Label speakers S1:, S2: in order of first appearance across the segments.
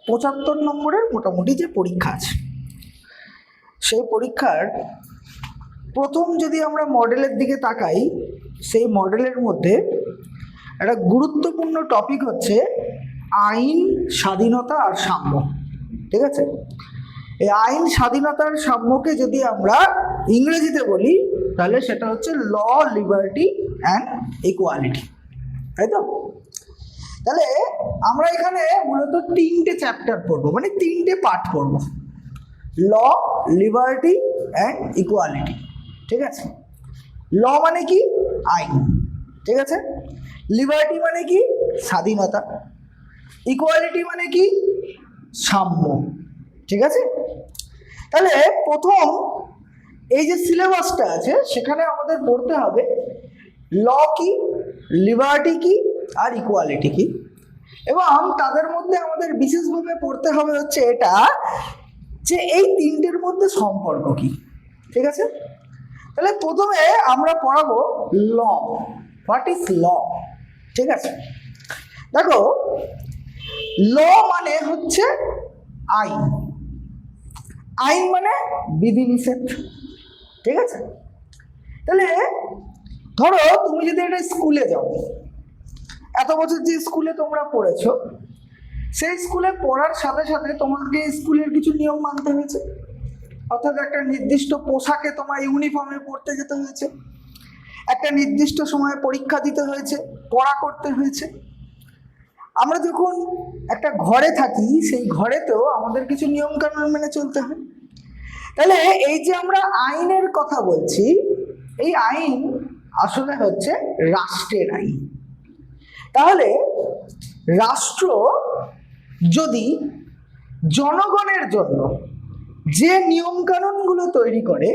S1: 75 নম্বরের মোটামুটি যে পরীক্ষা আছে, সেই পরীক্ষার প্রথম যদি আমরা মডেলের দিকে তাকাই, সেই মডেলের মধ্যে একটা গুরুত্বপূর্ণ টপিক হচ্ছে আইন, স্বাধীনতা আর সাম্য। ঠিক আছে, এই আইন, স্বাধীনতার সাম্যকে যদি আমরা ইংরেজিতে বলি তাহলে সেটা হচ্ছে ল, লিবার্টি অ্যান্ড ইকুয়ালিটি, তাই তো? তাহলে আমরা এখানে মূলত 3টে চ্যাপ্টার পড়বো, মানে 3টে পার্ট পড়বো, ল, লিবার্টি অ্যান্ড ইকুয়ালিটি। ঠিক আছে, ল মানে কি? আইন। ঠিক আছে, লিবার্টি মানে কি? স্বাধীনতা। ইকুয়ালিটি মানে কি? সাম্য। ঠিক আছে, তাহলে প্রথম এই যে সিলেবাসটা আছে সেখানে আমাদের পড়তে হবে ল কি, লিবার্টি কি আর ইকুয়ালিটি কি, এবং তাদের মধ্যে আমাদের বিশেষভাবে পড়তে হবে হচ্ছে এটা যে এই তিনটের মধ্যে সম্পর্ক কি। ঠিক আছে, তাহলে প্রথমে আমরা পড়াবো ল। What is law? ঠিক আছে, দেখো, ল মানে হচ্ছে আইন। আইন মানে বিধিনিষেধ। ঠিক আছে, তাহলে ধরো তুমি যদি একটা স্কুলে যাও, এত বছর যে স্কুলে তোমরা পড়েছো, সেই স্কুলে পড়ার সাথে সাথে তোমাকে স্কুলের কিছু নিয়ম মানতে হয়েছে, অর্থাৎ একটা নির্দিষ্ট পোশাকে তোমার ইউনিফর্মে পড়তে যেতে হয়েছে, একটা নির্দিষ্ট সময়ে পরীক্ষা দিতে হয়েছে, পড়া করতে হয়েছে। আমরা যখন একটা ঘরে থাকি, সেই ঘরেতেও আমাদের কিছু নিয়ম কানুন মেনে চলতে হয়। তাহলে এই যে আমরা আইনের কথা বলছি, এই আইন আসলে হচ্ছে রাষ্ট্রের আইন। তাহলে রাষ্ট্র যদি জনগণের জন্য যে নিয়মকানুনগুলো তৈরি করে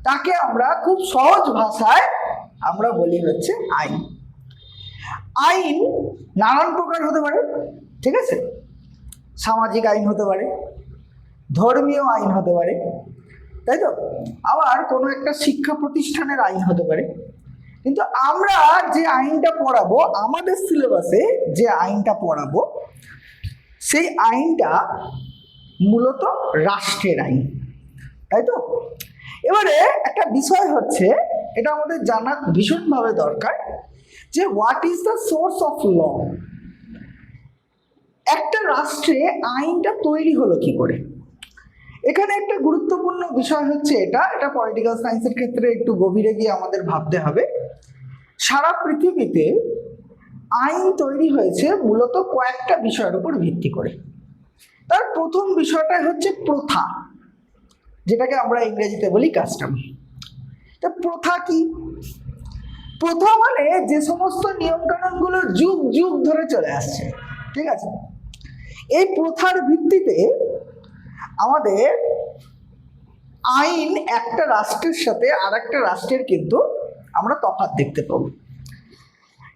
S1: তাকে আমরা খুব সহজ ভাষায় আমরা বলি হচ্ছে আইন। আইন নানান প্রকার হতে পারে। ঠিক আছে, সামাজিক আইন হতে পারে, ধর্মীয় আইন হতে পারে, তাই তো? আবার কোনো একটা শিক্ষা প্রতিষ্ঠানের আইন হতে পারে। কিন্তু আমরা যে আইনটা পড়াবো, আমাদের সিলেবাসে যে আইনটা পড়াবো, সেই আইনটা মূলত রাষ্ট্রের আইন, তাই তো? এবারে একটা বিষয় হচ্ছে, এটা আমাদের জানা ভীষণভাবে দরকার, যে what is the source of law. একটা রাষ্ট্রে আইনটা তৈরি হলো কি করে? এখানে একটা গুরুত্বপূর্ণ বিষয় হচ্ছে এটা পলিটিক্যাল সায়েন্সের ক্ষেত্রে একটু গভীরে গিয়ে আমাদের ভাবতে হবে। সারা পৃথিবীতে আইন তৈরি হয়েছে মূলত কয়েকটা বিষয়ের উপর ভিত্তি করে। তার প্রথম বিষয়টা হচ্ছে প্রথা, যেটাকে আমরা ইংরেজিতে বলি কাস্টম। তা প্রথা কি? প্রথা মানে যে সমস্ত নিয়মকানুনগুলো যুগ যুগ ধরে চলে আসছে। ঠিক আছে, এই প্রথার ভিত্তিতে আমাদের আইন একটা রাষ্ট্রের সাথে আর একটা রাষ্ট্রের কিন্তু আমরা তফাৎ দেখতে পাবো।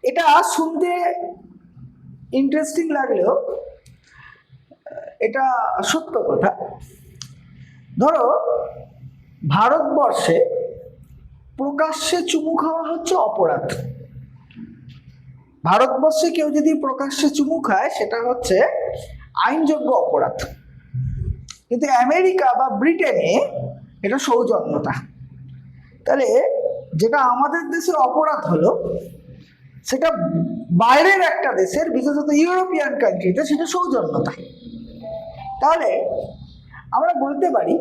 S1: এটা শুনতে ইন্টারেস্টিং লাগলেও এটা সত্য কথা। ধরো ভারতবর্ষে প্রকাশ্যে চুমু খাওয়া হচ্ছে অপরাধ। ভারতবর্ষে কেউ যদি প্রকাশ্যে চুমু খায় সেটা হচ্ছে আইনযোগ্য অপরাধ, কিন্তু আমেরিকা বা ব্রিটেনে এটা সৌজন্যতা। তাহলে যেটা আমাদের দেশের অপরাধ হলো, সেটা বাইরের একটা দেশের, বিশেষত ইউরোপিয়ান কান্ট্রিতে সেটা সৌজন্যতা। তাহলে আমরা বলতে পারি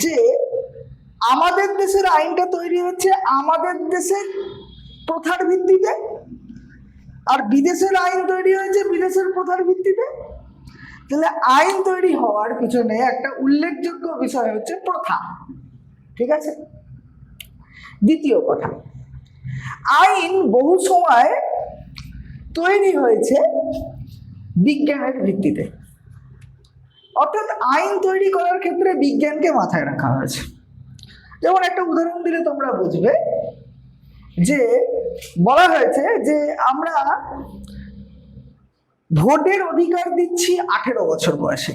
S1: যে আমাদের দেশের আইনটা তৈরি হচ্ছে আমাদের দেশের প্রথার ভিত্তিতে, আর বিদেশের আইন তৈরি হয়েছে বিদেশের প্রথার ভিত্তিতে। তাহলে আইন তৈরি হওয়ার পিছনে একটা উল্লেখযোগ্য বিষয় হচ্ছে প্রথা। ঠিক আছে, দ্বিতীয় কথা, আইন বহু সময় তৈরি হয়েছে বিজ্ঞানের ভিত্তিতে, অর্থাৎ আইন তৈরি করার ক্ষেত্রে বিজ্ঞানকে মাথায় রাখা হয়েছে। যেমন একটা উদাহরণ দিলে তোমরা বুঝবে, যে বলা হয়েছে যে আমরা ভোটের অধিকার দিচ্ছি 18 বছর বয়সে,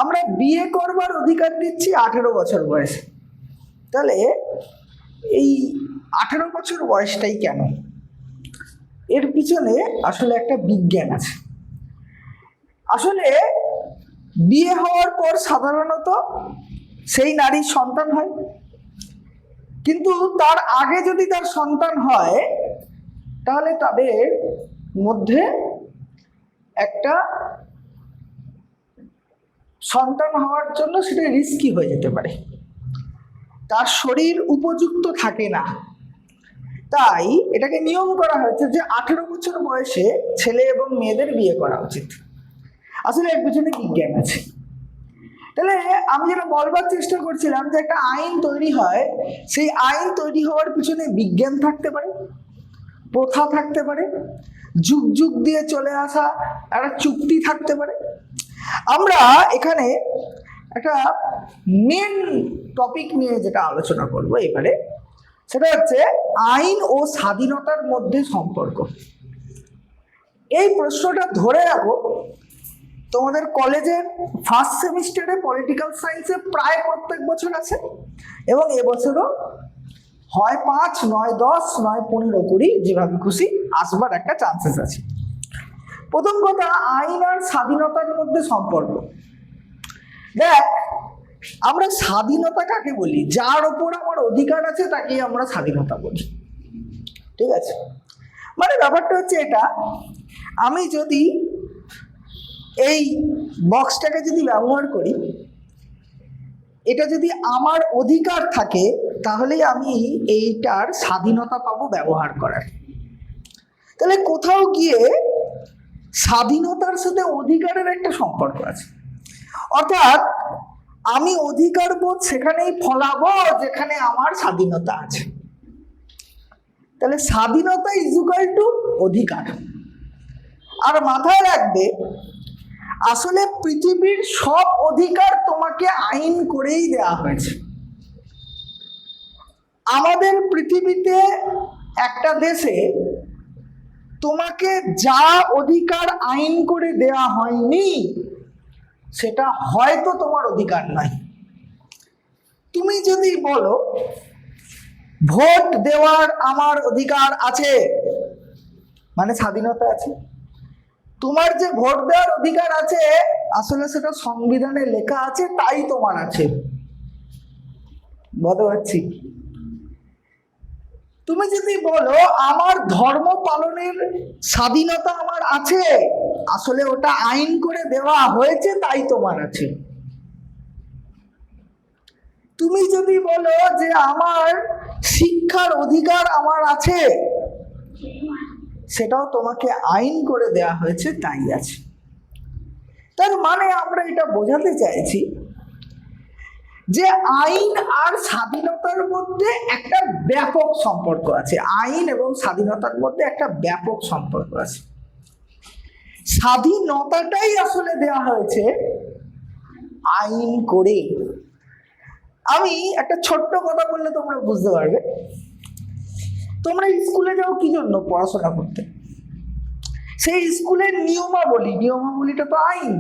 S1: আমরা বিয়ে করবার অধিকার দিচ্ছি 18 বছর বয়সে। তাহলে এই 18 বছর বয়সটাই কেন? এর পিছনে আসলে একটা বিজ্ঞান আছে। আসলে বিয়ে হওয়ার পর সাধারণত সেই নারীর সন্তান হয়, কিন্তু তার আগে যদি তার সন্তান হয় তাহলে তাদের মধ্যে একটা সন্তান হওয়ার জন্য সেটা রিস্কি হয়ে যেতে পারে, তার শরীর উপযুক্ত থাকে না। তাই এটাকে নিয়ম করা হয়েছে যে 18 বছর বয়সে ছেলে এবং মেয়েদের বিয়ে করা উচিত। আসলে এর পিছনে বিজ্ঞান আছে। তাহলে আমি যেটা বলবার চেষ্টা করছিলাম যে একটা আইন তৈরি হয়, সেই আইন তৈরি হওয়ার পিছনে বিজ্ঞান থাকতে পারে, প্রথা থাকতে পারে, যুগ যুগ দিয়ে চলে আসা একটা চুক্তি থাকতে পারে। আমরা এখানে একটা মেন টপিক নিয়ে যেটা আলোচনা করব এবারে, সেটা হচ্ছে আইন ও স্বাধীনতার মধ্যে সম্পর্ক। এই প্রশ্নটা ধরে রাখো, তোমাদের কলেজের ফার্স্ট সেমিস্টারে পলিটিক্যাল সায়েন্সে প্রায় প্রত্যেক বছর আছে, এবং এবছরও হয় 5, নয় 10, নয় 15, 20, যেভাবে খুশি আসবার একটা চান্সেস আছে। প্রথম কথা, আইন আর স্বাধীনতার মধ্যে সম্পর্ক। দেখ, আমরা স্বাধীনতা কাকে বলি? যার ওপর আমার অধিকার আছে তাকেই আমরা স্বাধীনতা বলি, ঠিক আছে? মানে ব্যাপারটা হচ্ছে এটা, আমি যদি এই বক্সটাকে যদি ব্যবহার করি, এটা যদি আমার অধিকার থাকে তাহলেই আমি এইটার স্বাধীনতা পাবো ব্যবহার করার। তাহলে কোথাও গিয়ে স্বাধীনতার সাথে অধিকারের একটা সম্পর্ক আছে, অর্থাৎ আমি অধিকার বোধ সেখানেই ফলাবো যেখানে আমার স্বাধীনতা আছে। তাহলে স্বাধীনতা ইজ ইকুয়াল টু অধিকার। আর মাথায় রাখবে, আসলে পৃথিবীর সব অধিকার তোমাকে আইন করেই দেওয়া হয়েছে। আমাদের পৃথিবীতে একটা দেশে তোমাকে যা অধিকার আইন করে দেওয়া হয়নি সেটা হয়তো তোমার অধিকার নয়। তুমি যদি বলো ভোট দেওয়ার আমার অধিকার আছে, মানে স্বাধীনতা আছে। তোমার যে ভোট দেওয়ার অধিকার আছে আসলে সেটা সংবিধানে লেখা আছে, তাই তোমার আছে, বলতে পারছি। তুমি যদি বলো আমার ধর্ম পালনের স্বাধীনতা আমার আছে, আসলে ওটা আইন করে দেওয়া হয়েছে, তাই তোমার আছে। তুমি যদি বলো যে আমার শিক্ষার অধিকার আমার আছে, সেটাও তোমাকে আইন করে দেওয়া হয়েছে, তাই আছে। তার মানে আমরা এটা বোঝাতে চাইছি যে আইন আর স্বাধীনতার মধ্যে একটা ব্যাপক সম্পর্ক আছে। আইন এবং স্বাধীনতার মধ্যে একটা ব্যাপক সম্পর্ক আছে। স্বাধীনতাটাই আসলে দেওয়া হয়েছে আইন করে। আমি একটা ছোট্ট কথা বললে তোমরা বুঝতে পারবে। তোমরা স্কুলে যাও কি জন্য? পড়াশোনা করতে। সেই স্কুলের নিয়মাবলীটা তো আইন।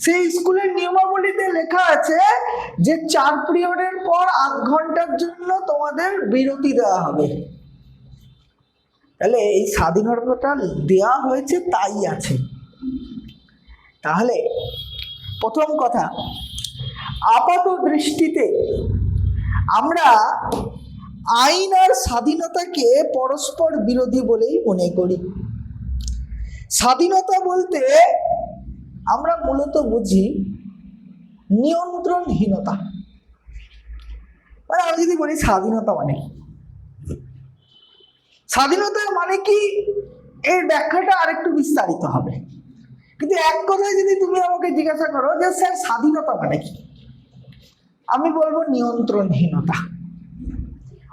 S1: সেই স্কুলের নিয়মাবলীতে লেখা আছে যে 4 পিরিয়ডের পর 8 ঘন্টার জন্য তোমাদের বিরতি দেওয়া হবে। তাহলে এই স্বাধীনতাটা দেওয়া হয়েছে, তাই আছে। তাহলে প্রথম কথা, আপাত দৃষ্টিতে আমরা আইন আর স্বাধীনতাকে পরস্পর বিরোধী বলেই মনে করি। স্বাধীনতা বলতে আমরা মূলত বুঝি নিয়ন্ত্রণহীনতা। মানে আমি যদি বলি স্বাধীনতা মানে কি, স্বাধীনতা মানে কি, এর ব্যাখ্যাটা আরেকটু বিস্তারিত হবে। কিন্তু এক কথায় যদি তুমি আমাকে জিজ্ঞাসা করো যে স্যার স্বাধীনতা মানে কি, আমি বলবো নিয়ন্ত্রণহীনতা।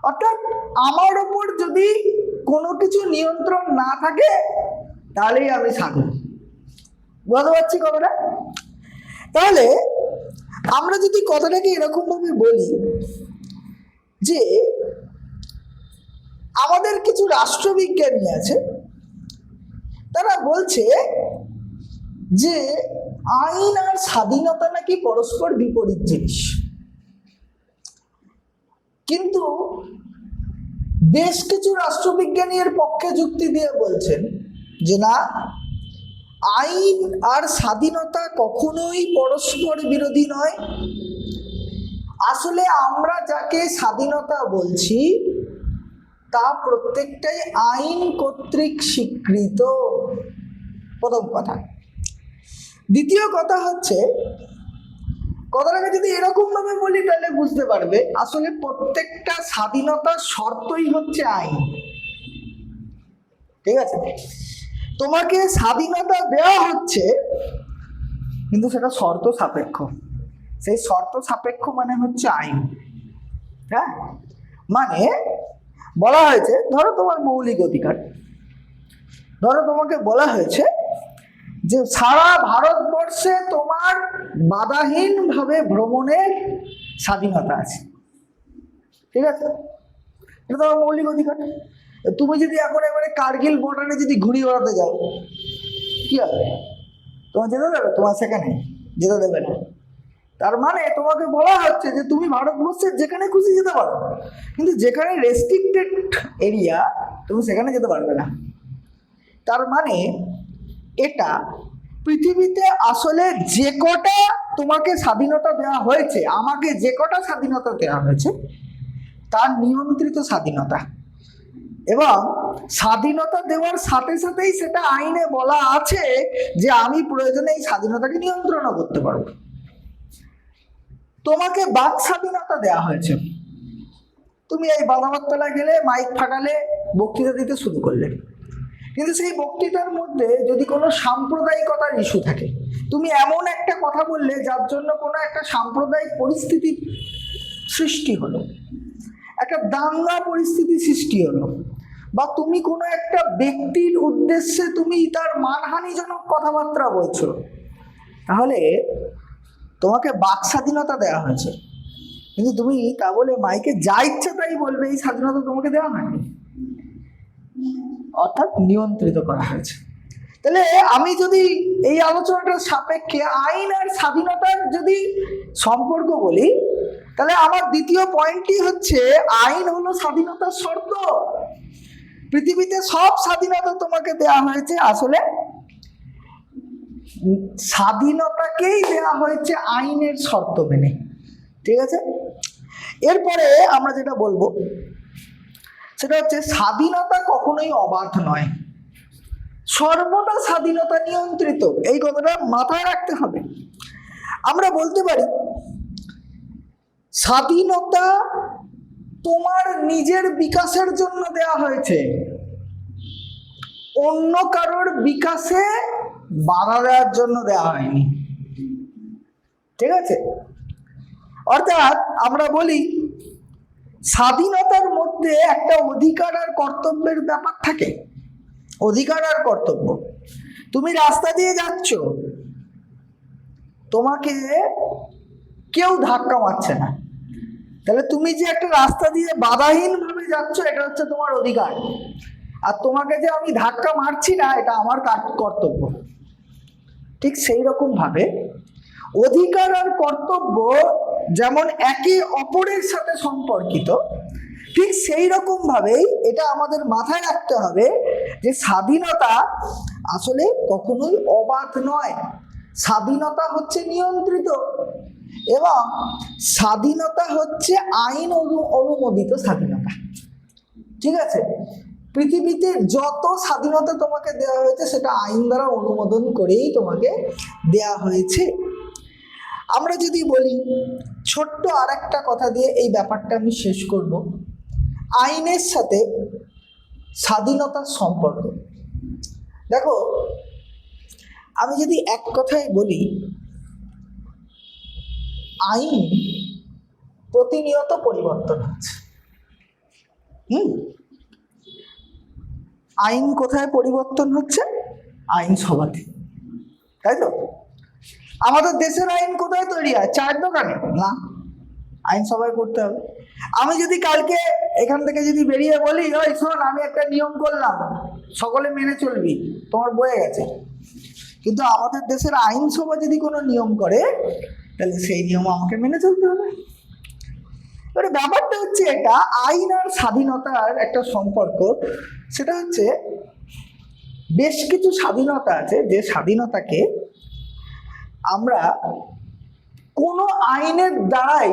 S1: অর্থাৎ আমার ওপর যদি কোনো কিছু নিয়ন্ত্রণ না থাকে তাহলেই আমি স্বাধীন। বুঝতে পারছি কথাটা? তাহলে আমরা যদি কথাটাকে এরকম ভাবে বলি যে আমাদের কিছু রাষ্ট্রবিজ্ঞানী আছে, তারা বলছে যে আইন আর স্বাধীনতা নাকি পরস্পর বিপরীত জিনিস। কিন্তু বেশ কিছু রাষ্ট্রবিজ্ঞানী এর পক্ষে যুক্তি দিয়ে বলছেন যে না, আইন আর স্বাধীনতা কখনোই পরস্পর বিরোধী নয়। আসলে আমরা যাকে স্বাধীনতা বলছি তা প্রত্যেকটাই আইন কর্তৃক স্বীকৃত, প্রথম কথা। দ্বিতীয় কথা হচ্ছে, কথাটাকে যদি এরকম ভাবে বলি তাহলে বুঝতে পারবে আসলে প্রত্যেকটা স্বাধীনতার শর্তই হচ্ছে আইন। ঠিক আছে, তোমাকে স্বাধীনতা দেওয়া হচ্ছে কিন্তু সেটা শর্ত সাপেক্ষ। সেই শর্ত সাপেক্ষ মানে হচ্ছে আইন। হ্যাঁ, মানে বলা হয়েছে, ধরো তোমার মৌলিক অধিকার, ধরো তোমাকে বলা হয়েছে যে সারা ভারতবর্ষে তোমার বাধাহীনভাবে ভ্রমণের স্বাধীনতা আছে। ঠিক আছে, এটা তোমার মৌলিক অধিকার। তুমি যদি এখন এবারে কার্গিল বর্ডারে যদি ঘুড়ি ওড়াতে যাও, কি হবে? তোমার যেতে দেবে? তোমার সেখানে যেতে দেবে না। তার মানে তোমাকে বলা হচ্ছে যে তুমি ভারতবর্ষের যেখানে খুশি যেতে পারো, কিন্তু যেখানে রেস্ট্রিক্টেড এরিয়া তুমি সেখানে যেতে পারবে না। তার মানে এটা পৃথিবীতে আসলে যে কটা তোমাকে স্বাধীনতা দেওয়া হয়েছে, আমাকে যে কটা স্বাধীনতা দেওয়া হয়েছে তার নিয়ন্ত্রিত স্বাধীনতা, এবং স্বাধীনতা দেওয়ার সাথে সাথেই সেটা আইনে বলা আছে যে আমি প্রয়োজনে এই স্বাধীনতাকে নিয়ন্ত্রণও করতে পারবো। তোমাকে বাক স্বাধীনতা দেওয়া হয়েছে, তুমি এই বাদামতলায় গেলে মাইক ফাটালে বক্তৃতা দিতে শুরু করলে, কিন্তু সেই বক্তৃতার মধ্যে যদি কোনো সাম্প্রদায়িকতার ইস্যু থাকে, তুমি এমন একটা কথা বললে যার জন্য কোনো একটা সাম্প্রদায়িক পরিস্থিতি সৃষ্টি হলো, একটা দাঙ্গা পরিস্থিতি সৃষ্টি হলো, বা তুমি কোনো একটা ব্যক্তির উদ্দেশ্যে তুমি তার মানহানিজনক কথাবার্তা বলছো, তাহলে তোমাকে বাক স্বাধীনতা দেওয়া হয়েছে, কিন্তু তুমি তা বলে মাইকে যা ইচ্ছা তাই বলবে, এই স্বাধীনতা তোমাকে দেওয়া হয়নি, অর্থাৎ নিয়ন্ত্রিত করা হয়েছে। তাহলে আমি যদি এই আলোচনাটার সাপেক্ষে আইন আর স্বাধীনতার যদি সম্পর্ক বলি, তাহলে আমার দ্বিতীয় পয়েন্টটি হচ্ছে আইন হলো স্বাধীনতার শর্ত। পৃথিবীতে সব স্বাধীনতা তোমাকে দেওয়া হয়েছে, আসলে স্বাধীনতাকেই দেওয়া হয়েছে আইনের শর্ত মেনে। ঠিক আছে, এরপরে আমরা যেটা বলবো সেটা হচ্ছে স্বাধীনতা কখনোই অবাধ নয়, সর্বদা স্বাধীনতা নিয়ন্ত্রিত। এই কথাটা মাথায় রাখতে হবে। আমরা বলতে পারি স্বাধীনতা তোমার নিজের বিকাশের জন্য দেওয়া হয়েছে, অন্য কারোর বিকাশে বাধা দেওয়ার জন্য দেওয়া হয়নি। ঠিক আছে, অর্থাৎ আমরা বলি স্বাধীনতার মধ্যে একটা অধিকার আর কর্তব্যের ব্যাপার থাকে। অধিকার আর কর্তব্য, তুমি রাস্তা দিয়ে যাচ্ছ, তোমাকে কেউ ধাক্কা মারছে না, তাহলে তুমি যে একটা রাস্তা দিয়ে বাধাহীন ভাবে যাচ্ছ, এটা হচ্ছে তোমার অধিকার। আর তোমাকে যে আমি ধাক্কা মারছি না, এটা আমার কর্তব্য। ঠিক সেই রকম ভাবে অধিকার আর কর্তব্য যেমন একে অপরের সাথে সম্পর্কিত, ঠিক সেই রকম ভাবেই এটা আমাদের মাথায় রাখতে হবে যে স্বাধীনতা আসলে কখনোই অবাধ নয়, স্বাধীনতা হচ্ছে নিয়ন্ত্রিত, এবং স্বাধীনতা হচ্ছে আইন অনুমোদিত স্বাধীনতা। ঠিক আছে, পৃথিবীতে যত স্বাধীনতা তোমাকে দেওয়া হয়েছে সেটা আইন দ্বারা অনুমোদন করেই তোমাকে দেওয়া হয়েছে। আমরা যদি বলি, ছোট্ট আর একটা কথা দিয়ে এই ব্যাপারটা আমি শেষ করব, আইনের সাথে স্বাধীনতার সম্পর্ক। দেখো, আমি যদি এক কথায় বলি, আইন প্রতিনিয়ত পরিবর্তন হচ্ছে। আইন কোথায় পরিবর্তন হচ্ছে? আইনসভাতে, তাই তো? আমাদের দেশের আইন কোথায় তৈরি হয়? চায়ের দোকানে না, আইনসভায় করতে হবে। আমি যদি কালকে এখান থেকে যদি বেরিয়ে বলি, ওই শোন আমি একটা নিয়ম করলাম, সকলে মেনে চলবি, তোমার বয়ে গেছে। কিন্তু আমাদের দেশের আইনসভা যদি কোনো নিয়ম করে, তাহলে সেই নিয়ম আমাকে মেনে চলতে হবে। এবারে ব্যাপারটা হচ্ছে এটা, আইন আর স্বাধীনতার একটা সম্পর্ক, সেটা হচ্ছে বেশ কিছু স্বাধীনতা আছে যে স্বাধীনতাকে আমরা কোনো আইনের দ্বারাই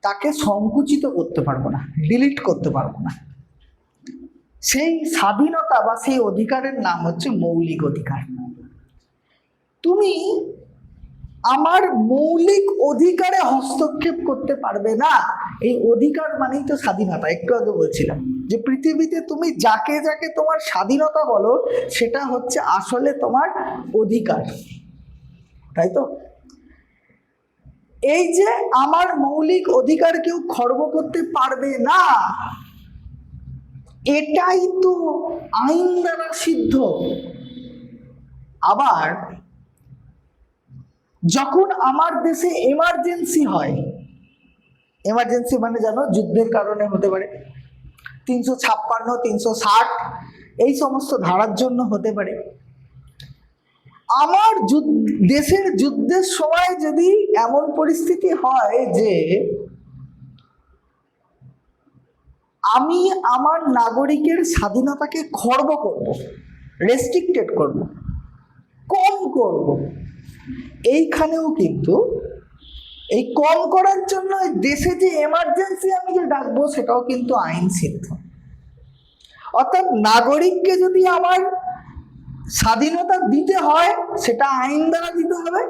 S1: তাকে সংকুচিত করতে পারবো না, ডিলিট করতে পারবো না। সেই স্বাধীনতা বা সেই অধিকারের নাম হচ্ছে মৌলিক অধিকার। তুমি আমার মৌলিক অধিকারে হস্তক্ষেপ করতে পারবে না। এই অধিকার মানেই তো স্বাধীনতা। একটু আগে বলছিলাম যে পৃথিবীতে তুমি যাকে যাকে তোমার স্বাধীনতা বলো সেটা হচ্ছে আসলে তোমার অধিকার, তাই তো? এই যে আমার মৌলিক অধিকার কেউ খর্ব করতে পারবে না, এটাই তো আইন দ্বারা সিদ্ধ। আবার যখন আমার দেশে এমার্জেন্সি হয়, এমার্জেন্সি মানে জানো যুদ্ধের কারণে হতে পারে, 356, 360 এই সমস্ত ধারার জন্য হতে পারে। আমার দেশের যুদ্ধের সময় যদি এমন পরিস্থিতি হয় যে আমি আমার নাগরিকের স্বাধীনতাকে খর্ব করব, রেস্ট্রিক্টেড করব, কম করব, এইখানেও কিন্তু এই কম করার জন্য দেশে যে এমার্জেন্সি আমি যে ডাকবো সেটাও কিন্তু আইন সিদ্ধ। অর্থাৎ নাগরিককে যদি আমার স্বাধীনতা দিতে হয় সেটা আইন দ্বারা দিতে হবে।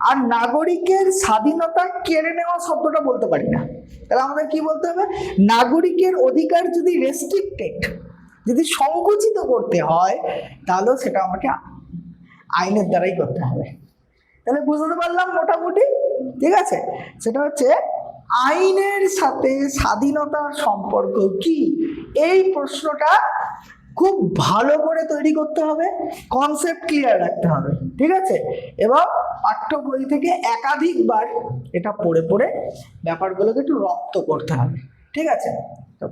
S1: আর নাগরিকের স্বাধীনতা কেড়ে নেওয়া শব্দটা বলতে পারি না, তাহলে আমাদের কি বলতে হবে? নাগরিকের অধিকার যদি রেস্ট্রিক্টেড, যদি সংকুচিত করতে হয় তাহলেও সেটা আমাকে আইনের দ্বারাই করতে হবে। তাহলে বুঝতে পারলাম মোটামুটি, ঠিক আছে? সেটা হচ্ছে আইনের সাথে স্বাধীনতার সম্পর্ক কি, এই প্রশ্নটা খুব ভালো করে তৈরি করতে হবে, কনসেপ্ট ক্লিয়ার রাখতে হবে, ঠিক আছে? এবং পাঠ্য বই থেকে একাধিকবার এটা পড়ে পড়ে ব্যাপারগুলোকে একটু রপ্ত করতে হবে, ঠিক আছে? তো